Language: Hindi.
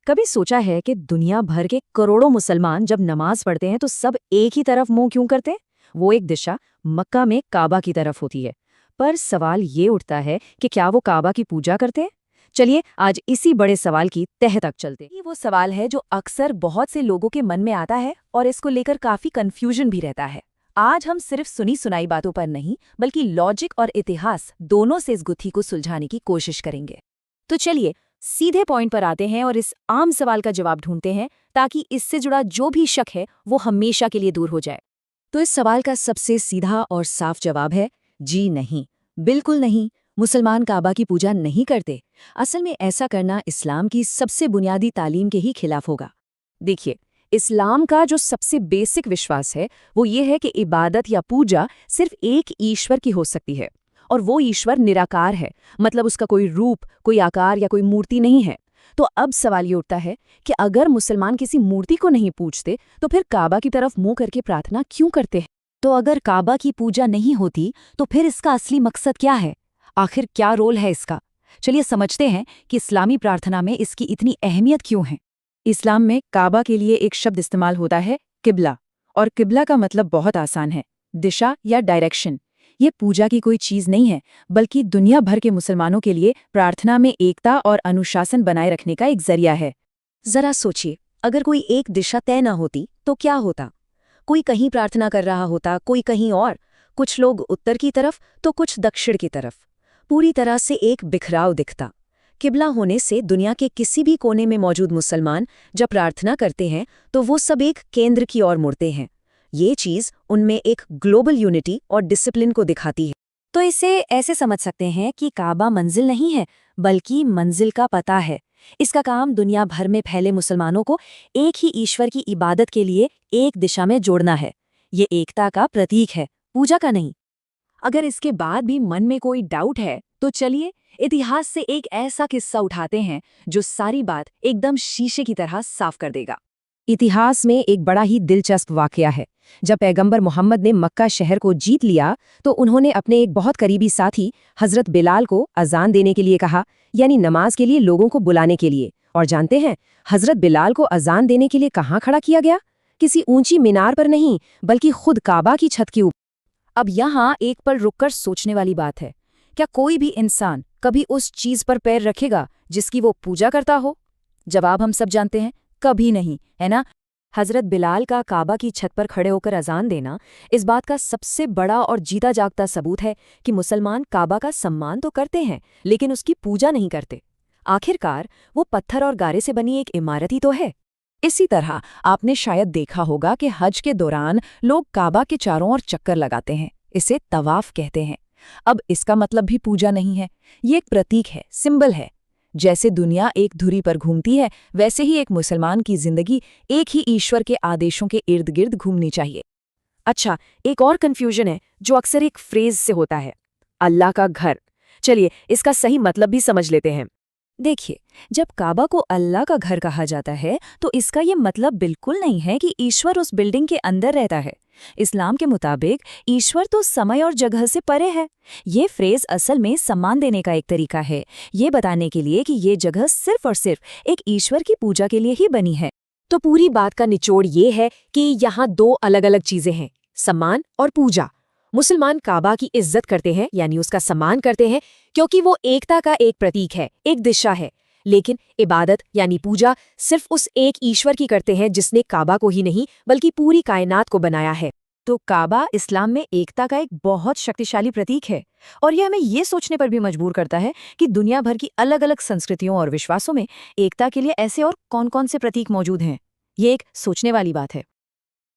कभी सोचा है कि दुनिया भर के करोड़ों मुसलमान जब नमाज पढ़ते हैं तो सब एक ही तरफ मुंह क्यों करते हैं? वो एक दिशा मक्का में काबा की तरफ होती है। पर सवाल ये उठता है कि क्या वो काबा की पूजा करते हैं? चलिए आज इसी बड़े सवाल की तह तक चलते हैं। ये वो सवाल है जो अक्सर बहुत से लोगों के मन में आता है और इसको लेकर काफी कंफ्यूजन भी रहता है। आज हम सिर्फ सुनी सुनाई बातों पर नहीं बल्कि लॉजिक और इतिहास दोनों से इस गुत्थी को सुलझाने की कोशिश करेंगे। तो चलिए सीधे पॉइंट पर आते हैं और इस आम सवाल का जवाब ढूंढते हैं ताकि इससे जुड़ा जो भी शक है वो हमेशा के लिए दूर हो जाए। तो इस सवाल का सबसे सीधा और साफ जवाब है जी नहीं, बिल्कुल नहीं। मुसलमान काबा की पूजा नहीं करते। असल में ऐसा करना इस्लाम की सबसे बुनियादी तालीम के ही खिलाफ होगा। देखिए, इस्लाम का जो सबसे बेसिक विश्वास है वो ये है कि इबादत या पूजा सिर्फ एक ईश्वर की हो सकती है और वो ईश्वर निराकार है, मतलब उसका कोई रूप, कोई आकार या कोई मूर्ति नहीं है। तो अब सवाल ये उठता है कि अगर मुसलमान किसी मूर्ति को नहीं पूजते तो फिर काबा की तरफ मुंह करके प्रार्थना क्यों करते हैं? तो अगर काबा की पूजा नहीं होती तो फिर इसका असली मकसद क्या है? आखिर क्या रोल है इसका? चलिए समझते हैं कि इस्लामी प्रार्थना में इसकी इतनी अहमियत क्यों है। इस्लाम में काबा के लिए एक शब्द इस्तेमाल होता है किबला, और किबला का मतलब बहुत आसान है, दिशा या डायरेक्शन। ये पूजा की कोई चीज नहीं है बल्कि दुनिया भर के मुसलमानों के लिए प्रार्थना में एकता और अनुशासन बनाए रखने का एक जरिया है। जरा सोचिए, अगर कोई एक दिशा तय न होती तो क्या होता? कोई कहीं प्रार्थना कर रहा होता, कोई कहीं और, कुछ लोग उत्तर की तरफ तो कुछ दक्षिण की तरफ। पूरी तरह से एक बिखराव दिखता। किबला होने से दुनिया के किसी भी कोने में मौजूद मुसलमान जब प्रार्थना करते हैं तो वो सब एक केंद्र की ओर मुड़ते हैं। ये चीज उनमें एक ग्लोबल यूनिटी और डिसिप्लिन को दिखाती है। तो इसे ऐसे समझ सकते हैं कि काबा मंजिल नहीं है बल्कि मंजिल का पता है। इसका काम दुनिया भर में फैले मुसलमानों को एक ही ईश्वर की इबादत के लिए एक दिशा में जोड़ना है। ये एकता का प्रतीक है, पूजा का नहीं। अगर इसके बाद भी मन में कोई डाउट है तो चलिए इतिहास से एक ऐसा किस्सा उठाते हैं जो सारी बात एकदम शीशे की तरह साफ कर देगा। इतिहास में एक बड़ा ही दिलचस्प वाकया है। जब पैगंबर मोहम्मद ने मक्का शहर को जीत लिया तो उन्होंने अपने एक बहुत करीबी साथी हजरत बिलाल को अजान देने के लिए कहा, यानी नमाज के लिए लोगों को बुलाने के लिए। और जानते हैं हजरत बिलाल को अजान देने के लिए कहाँ खड़ा किया गया? किसी ऊंची मीनार पर नहीं बल्कि खुद काबा की छत के ऊपर। अब यहाँ एक पल रुककर सोचने वाली बात है, क्या कोई भी इंसान कभी उस चीज पर पैर रखेगा जिसकी वो पूजा करता हो? जवाब हम सब जानते हैं, कभी नहीं, है ना? हजरत बिलाल का काबा की छत पर खड़े होकर अजान देना इस बात का सबसे बड़ा और जीता जागता सबूत है कि मुसलमान काबा का सम्मान तो करते हैं लेकिन उसकी पूजा नहीं करते। आखिरकार वो पत्थर और गारे से बनी एक इमारत ही तो है। इसी तरह आपने शायद देखा होगा कि हज के दौरान लोग काबा के चारों ओर चक्कर लगाते हैं। इसे तवाफ कहते हैं। अब इसका मतलब भी पूजा नहीं है, ये एक प्रतीक है, सिंबल है। जैसे दुनिया एक धुरी पर घूमती है वैसे ही एक मुसलमान की जिंदगी एक ही ईश्वर के आदेशों के इर्द गिर्द घूमनी चाहिए। अच्छा, एक और कंफ्यूजन है जो अक्सर एक फ्रेज से होता है, अल्लाह का घर। चलिए इसका सही मतलब भी समझ लेते हैं। देखिए, जब काबा को अल्लाह का घर कहा जाता है तो इसका ये मतलब बिल्कुल नहीं है कि ईश्वर उस बिल्डिंग के अंदर रहता है। इस्लाम के मुताबिक ईश्वर तो समय और जगह से परे है। ये फ्रेज असल में सम्मान देने का एक तरीका है, ये बताने के लिए कि ये जगह सिर्फ और सिर्फ एक ईश्वर की पूजा के लिए ही बनी है। तो पूरी बात का निचोड़ ये है कि यहाँ दो अलग अलग चीजें हैं, सम्मान और पूजा। मुसलमान काबा की इज्जत करते हैं यानी उसका सम्मान करते हैं क्योंकि वो एकता का एक प्रतीक है, एक दिशा है। लेकिन इबादत यानी पूजा सिर्फ उस एक ईश्वर की करते हैं जिसने काबा को ही नहीं बल्कि पूरी कायनात को बनाया है। तो काबा इस्लाम में एकता का एक बहुत शक्तिशाली प्रतीक है और यह हमें ये सोचने पर भी मजबूर करता है कि दुनिया भर की अलग अलग संस्कृतियों और विश्वासों में एकता के लिए ऐसे और कौन-कौन से प्रतीक मौजूद हैं। ये एक सोचने वाली बात है।